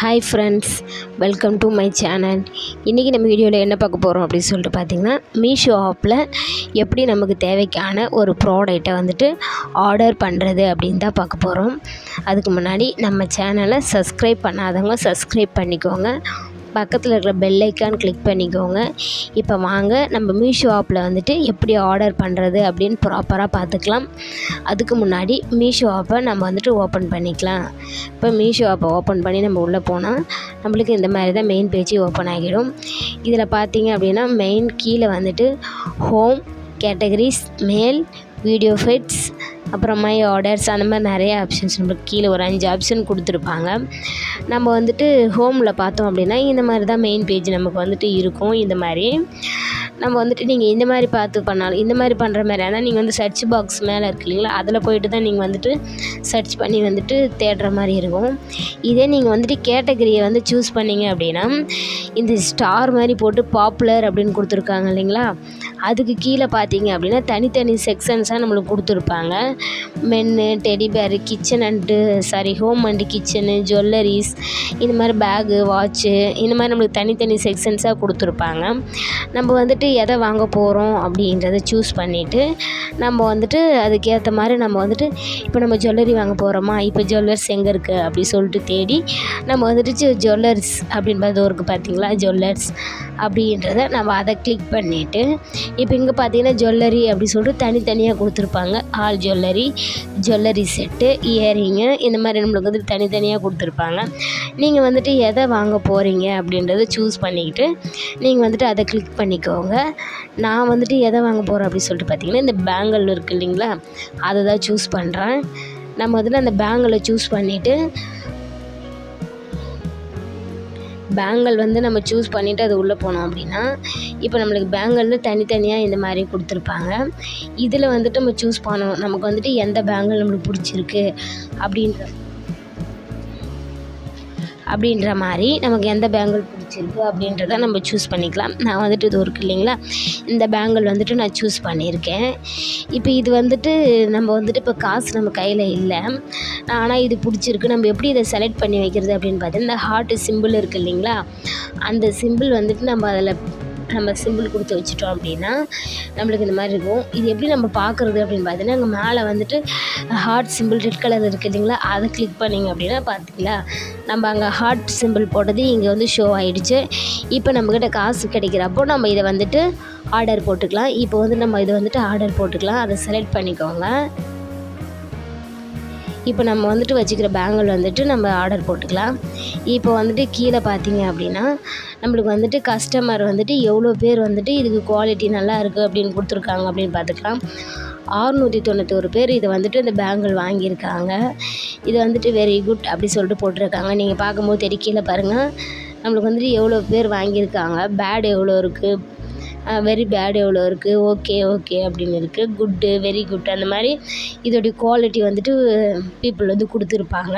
Hi friends, welcome to my channel. இன்றைக்கி நம்ம வீடியோவில் என்ன பார்க்க போகிறோம் அப்படின்னு சொல்லிட்டு பார்த்திங்கன்னா, மீஷோ ஆப்பில் எப்படி நமக்கு தேவைக்கான ஒரு ப்ராடக்டை வந்துட்டு ஆர்டர் பண்ணுறது அப்படின்னு தான் பார்க்க போகிறோம். அதுக்கு முன்னாடி நம்ம சேனலை சப்ஸ்கிரைப் பண்ணாதவங்க சப்ஸ்கிரைப் பண்ணிக்கோங்க, பக்கத்தில் இருக்கிற பெல் ஐக்கான் கிளிக் பண்ணிக்கோங்க. இப்போ வாங்க நம்ம மீஷோ ஆப்பில் வந்துட்டு எப்படி ஆர்டர் பண்ணுறது அப்படின்னு ப்ராப்பராக பார்த்துக்கலாம். அதுக்கு முன்னாடி மீஷோ ஆப்பை நம்ம வந்துட்டு ஓப்பன் பண்ணிக்கலாம். இப்போ மீஷோ ஆப்பை ஓப்பன் பண்ணி நம்ம உள்ளே போனால் நம்மளுக்கு இந்த மாதிரி தான் மெயின் பேஜ் ஓப்பன் ஆகிடும். இதில் பார்த்தீங்க அப்படின்னா மெயின் கீழே வந்துட்டு ஹோம், கேட்டகரிஸ், மேல், வீடியோ ஃபைட்ஸ், அப்புறம் மை ஆர்டர்ஸ், அந்த மாதிரி நிறைய ஆப்ஷன்ஸ் நம்மளுக்கு கீழே ஒரு 5 ஆப்ஷன் கொடுத்துருப்பாங்க. நம்ம வந்துட்டு ஹோமில் பார்த்தோம் அப்படின்னா இந்த மாதிரி தான் மெயின் பேஜ் நமக்கு வந்துட்டு இருக்கும். இந்த மாதிரி நம்ம வந்துட்டு நீங்கள் இந்த மாதிரி பார்த்து பண்ணாலும், இந்த மாதிரி பண்ணுற மாதிரி ஆனால் நீங்கள் வந்து சர்ச் பாக்ஸ் மேலே இருக்கு இல்லைங்களா, அதில் போய்ட்டு தான் நீங்கள் வந்துட்டு சர்ச் பண்ணி வந்துட்டு தேடுற மாதிரி இருக்கும். இதே நீங்கள் வந்துட்டு கேட்டகரியை வந்து சூஸ் பண்ணிங்க அப்படின்னா இந்த ஸ்டார் மாதிரி போட்டு பாப்புலர் அப்படின்னு கொடுத்துருக்காங்க இல்லைங்களா, அதுக்கு கீழே பார்த்தீங்க அப்படின்னா தனித்தனி செக்ஷன்ஸாக நம்மளுக்கு கொடுத்துருப்பாங்க. மென்னு, டெடி பேரு, ஹோம் அண்டு கிச்சனு, ஜுவல்லரிஸ், இந்த மாதிரி பேகு, வாட்சு, இந்த மாதிரி நம்மளுக்கு தனித்தனி செக்ஷன்ஸாக கொடுத்துருப்பாங்க. நம்ம வந்துட்டு எதை வாங்க போகிறோம் அப்படின்றத சூஸ் பண்ணிவிட்டு நம்ம வந்துட்டு அதுக்கேற்ற மாதிரி நம்ம வந்துட்டு இப்போ நம்ம ஜுவல்லரி வாங்க போகிறோமா, இப்போ ஜுவல்லர்ஸ் எங்கே இருக்குது அப்படி சொல்லிட்டு தேடி நம்ம வந்துட்டு ஜுவல்லர்ஸ் அப்படின்றது இருக்குது பார்த்தீங்களா, ஜுவல்லர்ஸ் அப்படின்றத நம்ம அதை கிளிக் பண்ணிவிட்டு இப்போ இங்கே பார்த்தீங்கன்னா ஜுவல்லரி அப்படி சொல்லிட்டு தனித்தனியாக கொடுத்துருப்பாங்க. All jewellery, jewellery set, earring, இந்த மாதிரி நம்மளுக்கு வந்துட்டு தனித்தனியாக கொடுத்துருப்பாங்க. நீங்கள் வந்துட்டு எதை வாங்க போகிறீங்க அப்படின்றத சூஸ் பண்ணிக்கிட்டு நீங்கள் வந்துட்டு அதை கிளிக் பண்ணிக்கோங்க. நான் வந்துட்டு எதை வாங்க போகிறேன் அப்படின்னு சொல்லிட்டு பார்த்தீங்கன்னா இந்த பேங்கிள் இருக்குது இல்லைங்களா, அதை தான் சூஸ் பண்ணுறேன். நம்ம வந்துட்டு அந்த பேங்கிளை சூஸ் பண்ணிவிட்டு பேங்கிள் வந்து நம்ம சூஸ் பண்ணிவிட்டு அது உள்ளே போனோம் அப்படின்னா இப்போ நம்மளுக்கு பேங்கிளில் தனித்தனியாக இந்த மாதிரி கொடுத்துருப்பாங்க. இதில் வந்துட்டு நம்ம சூஸ் பண்ணணும் நமக்கு வந்துட்டு எந்த பேங்கிள் நம்மளுக்கு பிடிச்சிருக்கு அப்படின்ற மாதிரி நமக்கு எந்த பேங்கிள் பிடிச்சிருக்கு அப்படின்றத நம்ம சூஸ் பண்ணிக்கலாம். நான் வந்துட்டு இது இருக்குது இல்லைங்களா, இந்த பேங்கிள் வந்துட்டு நான் சூஸ் பண்ணியிருக்கேன். இப்போ இது வந்துட்டு நம்ம வந்துட்டு இப்போ காசு நம்ம கையில் இல்லை, ஆனால் இது பிடிச்சிருக்கு. நம்ம எப்படி இதை செலக்ட் பண்ணி வைக்கிறது அப்படின்னு பார்த்தீங்கன்னா இந்த ஹார்ட் சிம்பிள் இருக்குது இல்லைங்களா, அந்த சிம்பிள் வந்துட்டு நம்ம சிம்பிள் கொடுத்து வச்சிட்டோம் அப்படின்னா நம்மளுக்கு இந்த மாதிரி இருக்கும். இது எப்படி நம்ம பார்க்குறது அப்படின்னு பார்த்தீங்கன்னா அங்கே மேலே வந்துட்டு ஹார்ட் சிம்பிள் ரெட் கலர் இருக்குது இல்லைங்களா, அதை கிளிக் பண்ணிங்க அப்படின்னா பார்த்தீங்களா நம்ம அங்கே ஹார்ட் சிம்பிள் போட்டது இங்கே வந்து ஷோ ஆகிடுச்சு. இப்போ நம்மக்கிட்ட காசு கிடைக்கிறப்போ நம்ம இதை வந்துட்டு ஆர்டர் போட்டுக்கலாம். இப்போ வந்து நம்ம இதை வந்துட்டு ஆர்டர் போட்டுக்கலாம். அதை செலக்ட் பண்ணிக்கோங்க. இப்போ நம்ம வந்துட்டு வச்சுக்கிற பேங்கிள் வந்துட்டு நம்ம ஆர்டர் போட்டுக்கலாம். இப்போ வந்துட்டு கீழே பார்த்தீங்க அப்படின்னா நம்மளுக்கு வந்துட்டு கஸ்டமர் வந்துட்டு எவ்வளோ பேர் வந்துட்டு இதுக்கு குவாலிட்டி நல்லா இருக்குது அப்படின்னு கொடுத்துருக்காங்க அப்படின்னு பார்த்துக்கலாம். 691 பேர் இதை வந்துட்டு இந்த பேங்கிள் வாங்கியிருக்காங்க. இது வந்துட்டு வெரி குட் அப்படி சொல்லிட்டு போட்டிருக்காங்க. நீங்கள் பார்க்கும்போது தெரிய கீழே பாருங்கள் நம்மளுக்கு வந்துட்டு எவ்வளோ பேர் வாங்கியிருக்காங்க, பேட் எவ்வளோ இருக்குது, வெரி பேட் எவ்வளோ இருக்குது, ஓகே அப்படின்னு இருக்குது, குட்டு, வெரி குட், அந்த மாதிரி இதோடைய குவாலிட்டி வந்துட்டு பீப்புள் வந்து கொடுத்துருப்பாங்க.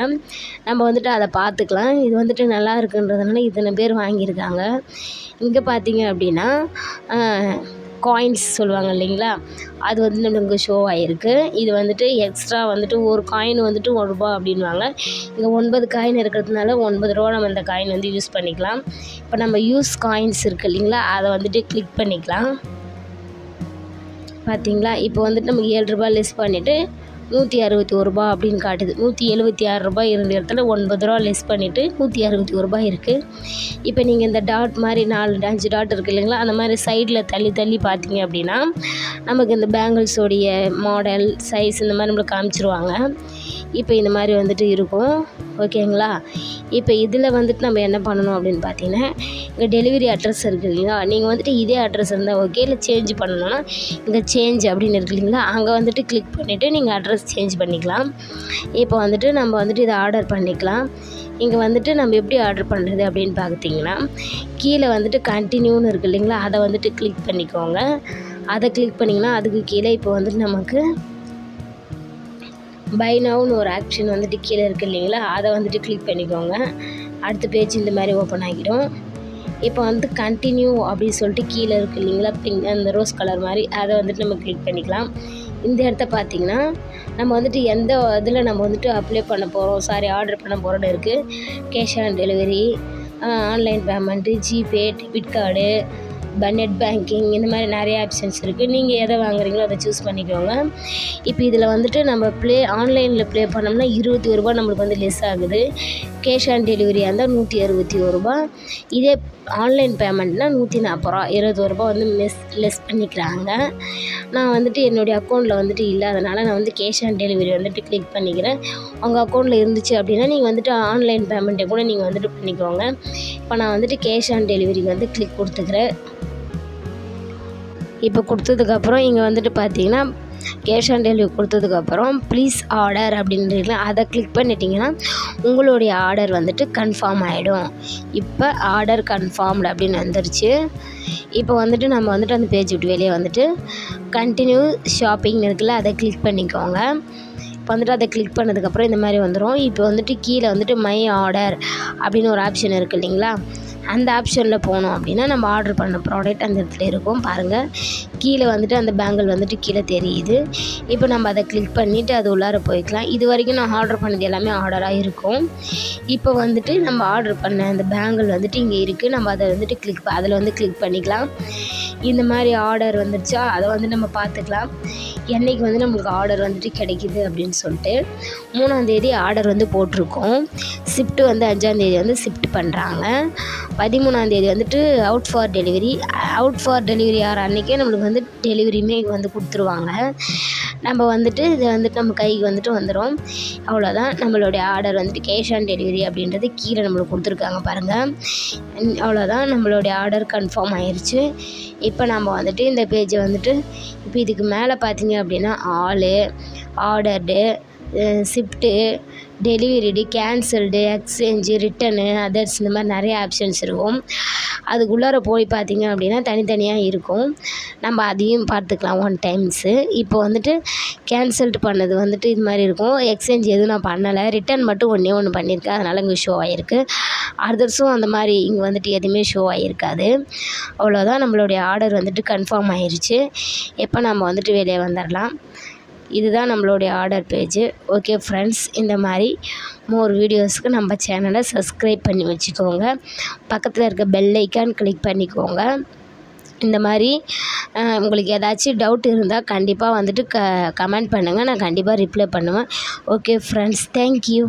நம்ம வந்துட்டு அதை பார்த்துக்கலாம். இது வந்துட்டு நல்லா இருக்குன்றதுனால இத்தனை பேர் வாங்கியிருக்காங்க. இங்கே பார்த்தீங்க அப்படின்னா காயின்ஸ் சொல்லுவாங்க இல்லைங்களா, அது வந்து நம்மளுக்கு ஷோ ஆகிருக்கு. இது வந்துட்டு எக்ஸ்ட்ரா வந்துட்டு ஒரு காயின் வந்துட்டு ₹1 அப்படின்வாங்க. இங்கே 9 காயின் இருக்கிறதுனால ₹9 நம்ம இந்த காயின் வந்து யூஸ் பண்ணிக்கலாம். இப்போ நம்ம யூஸ் காயின்ஸ் இருக்குது இல்லைங்களா, அதை வந்துட்டு கிளிக் பண்ணிக்கலாம். பார்த்தீங்களா இப்போ வந்துட்டு நமக்கு ₹7 லெஸ் பண்ணிவிட்டு ₹161 அப்படின்னு காட்டுது. ₹176 இருந்த இடத்துல ₹9 லெஸ் பண்ணிவிட்டு ₹161 இருக்குது. இப்போ நீங்கள் இந்த டாட் மாதிரி 4-5 டாட் இருக்குது இல்லைங்களா, அந்த மாதிரி சைடில் தள்ளி பார்த்தீங்க அப்படின்னா நமக்கு இந்த பேங்கிள்ஸோடைய மாடல், சைஸ் இந்த மாதிரி நம்மளுக்கு காமிச்சிருவாங்க. இப்போ இந்த மாதிரி வந்துட்டு இருக்கும். ஓகேங்களா, இப்போ இதில் வந்துட்டு நம்ம என்ன பண்ணணும் அப்படின்னு பார்த்தீங்கன்னா இங்கே டெலிவரி அட்ரஸ் இருக்குது இல்லைங்களா, நீங்கள் வந்துட்டு இதே அட்ரஸ் இருந்தால் ஓகே, இல்லை சேஞ்ச் பண்ணணும்னா இங்கே சேஞ்ச் அப்படின்னு இருக்குது இல்லைங்களா, அங்கே வந்துட்டு கிளிக் பண்ணிவிட்டு நீங்கள் அட்ரஸ் சேஞ்ச் பண்ணிக்கலாம். இப்போ வந்துட்டு நம்ம வந்துட்டு இதை ஆர்டர் பண்ணிக்கலாம். இங்கே வந்துட்டு நம்ம எப்படி ஆர்டர் பண்ணுறது அப்படின்னு பார்த்தீங்கன்னா கீழே வந்துட்டு கண்டினியூன்னு இருக்குது இல்லைங்களா, அதை வந்துட்டு கிளிக் பண்ணிக்கோங்க. அதை கிளிக் பண்ணிங்கன்னா அதுக்கு கீழே இப்போ வந்துட்டு நமக்கு பை நவுன்னு ஒரு ஆப்ஷன் வந்துட்டு கீழே இருக்குது இல்லைங்களா, அதை வந்துட்டு கிளிக் பண்ணிக்கோங்க. அடுத்த பேஜ் இந்த மாதிரி ஓப்பன் ஆகிடும். இப்போ வந்து கண்டினியூ அப்படின்னு சொல்லிட்டு கீழே இருக்குது இல்லைங்களா, பிங்க் அந்த ரோஸ் கலர் மாதிரி, அதை வந்துட்டு நம்ம கிளிக் பண்ணிக்கலாம். இந்த இடத்த பார்த்திங்கன்னா நம்ம வந்துட்டு எந்த இதில் நம்ம வந்துட்டு அப்ளை பண்ண போகிறோம் ஆர்டர் பண்ண போகிறோன்னு இருக்குது. Cash on delivery, online payment, GPay, debit card, net banking, இந்த மாதிரி நிறைய ஆப்ஷன்ஸ் இருக்குது. நீங்கள் எதை வாங்குறீங்களோ அதை சூஸ் பண்ணிக்கோங்க. இப்போ இதில் வந்துட்டு நம்ம ஆன்லைனில் ப்ளே பண்ணோம்னா ரூ. 21 நம்மளுக்கு வந்து லெஸ் ஆகுது. கேஷ் ஆன் டெலிவரியாக இருந்தால் ரூ. 161. இதே ஆன்லைன் பேமெண்ட்னால் ரூ. 140 வந்து லெஸ் பண்ணிக்கிறாங்க. நான் வந்துட்டு என்னுடைய அக்கௌண்ட்டில் வந்துட்டு இல்லை, அதனால் நான் வந்து கேஷ் ஆன் டெலிவரி வந்துட்டு கிளிக் பண்ணிக்கிறேன். உங்கள் அக்கௌண்ட்டில் இருந்துச்சு அப்படின்னா நீங்கள் வந்துட்டு ஆன்லைன் பேமெண்ட்டை கூட நீங்கள் வந்துட்டு பண்ணிக்கோங்க. இப்போ நான் வந்துட்டு கேஷ் ஆன் டெலிவரிக்கு வந்து கிளிக் கொடுத்துக்கிறேன். இப்போ கொடுத்ததுக்கப்புறம் இங்கே வந்துட்டு பார்த்தீங்கன்னா கேஷ் ஆன் டெலிவரி கொடுத்ததுக்கப்புறம் ப்ளீஸ் ஆர்டர் அப்படின்றீங்களா, அதை கிளிக் பண்ணிட்டீங்கன்னா உங்களுடைய ஆர்டர் வந்துட்டு கன்ஃபார்ம் ஆகிடும். இப்போ ஆர்டர் கன்ஃபார்ம்டு அப்படின்னு வந்துருச்சு. இப்போ வந்துட்டு நம்ம வந்துட்டு அந்த பேஜ் விட்டு வெளியே வந்துட்டு கண்டினியூ ஷாப்பிங் இருக்குல்ல, அதை கிளிக் பண்ணிக்கோங்க. இப்போ வந்துட்டு அதை கிளிக் பண்ணதுக்கப்புறம் இந்த மாதிரி வந்துடும். இப்போ வந்துட்டு கீழே வந்துட்டு மை ஆர்டர் அப்படின்னு ஒரு ஆப்ஷன் இருக்குது இல்லைங்களா, அந்த ஆப்ஷனில் போனோம் அப்படின்னா நம்ம ஆர்டர் பண்ண ப்ராடக்ட் அந்த இடத்துல இருக்கும். பாருங்கள், கீழே வந்துட்டு அந்த பேங்கிள் வந்துட்டு கீழே தெரியுது. இப்போ நம்ம அதை கிளிக் பண்ணிவிட்டு அது உள்ளார போய்க்கலாம். இது வரைக்கும் நான் ஆர்டர் பண்ணது எல்லாமே ஆர்டராக இருக்கும். இப்போ வந்துட்டு நம்ம ஆர்டர் பண்ண அந்த பேங்கிள் வந்துட்டு இங்கே இருக்குது. நம்ம அதை வந்துட்டு அதில் வந்து கிளிக் பண்ணிக்கலாம். இந்த மாதிரி ஆர்டர் வந்துடுச்சா, அதை வந்து நம்ம பார்த்துக்கலாம் என்றைக்கு வந்து நம்மளுக்கு ஆர்டர் வந்துட்டு கிடைக்கிது அப்படின்னு சொல்லிட்டு. 3ஆந்தேதி ஆர்டர் வந்து போட்டிருக்கோம். ஷிஃப்ட்டு வந்து 5ஆந்தேதி வந்து ஷிஃப்ட் பண்ணுறாங்க. 13ஆந்தேதி வந்துட்டு அவுட் ஃபார் டெலிவரி ஆகிற அன்றைக்கே நம்மளுக்கு வந்து டெலிவரியுமே வந்து கொடுத்துருவாங்க. நம்ம வந்துட்டு இது வந்துட்டு நம்ம கைக்கு வந்துட்டு வந்துடும். அவ்வளோதான், நம்மளுடைய ஆர்டர் வந்துட்டு கேஷ் ஆன் டெலிவரி அப்படின்றது கீழே நம்மளுக்கு கொடுத்துருக்காங்க பாருங்கள். அவ்வளோதான், நம்மளுடைய ஆர்டர் கன்ஃபார்ம் ஆயிடுச்சு. இப்போ நம்ம வந்துட்டு இந்த பேஜை வந்துட்டு இப்போ இதுக்கு மேலே பார்த்தீங்க அப்படின்னா ordered, shift, delivered, cancelled, exchange, return, others, இந்த மாதிரி நிறைய ஆப்ஷன்ஸ் இருக்கும். அதுக்குள்ளார போய் பார்த்திங்க அப்படின்னா தனித்தனியாக இருக்கும். நம்ம அதையும் பார்த்துக்கலாம் ஒன் டைம்ஸு. இப்போ வந்துட்டு கேன்சல்டு பண்ணது வந்துட்டு இது மாதிரி இருக்கும். எக்ஸ்சேஞ்ச் எதுவும் நான் பண்ணலை, ரிட்டன் மட்டும் ஒன்று பண்ணியிருக்கேன், அதனால் இங்கே ஷோ ஆகிருக்கு. அதர்ஸும் அந்த மாதிரி இங்கே வந்துட்டு எதுவுமே ஷோ ஆகிருக்காது. அவ்வளோதான், நம்மளுடைய ஆர்டர் வந்துட்டு கன்ஃபார்ம் ஆயிடுச்சு. இப்போ நம்ம வந்துட்டு வெளியே வந்துடலாம். இதுதான் நம்மளுடைய ஆர்டர் பேஜு. ஓகே ஃப்ரெண்ட்ஸ், இந்த மாதிரி மோர் வீடியோஸ்க்கு நம்ம சேனலை சப்ஸ்கிரைப் பண்ணி வச்சுக்கோங்க. பக்கத்தில் இருக்க பெல் ஐக்கான் கிளிக் பண்ணிக்கோங்க. இந்த மாதிரி உங்களுக்கு ஏதாச்சும் டவுட் இருந்தால் கண்டிப்பாக வந்துட்டு கமெண்ட் பண்ணுங்கள், நான் கண்டிப்பாக ரிப்ளை பண்ணுவேன். Okay friends, thank you.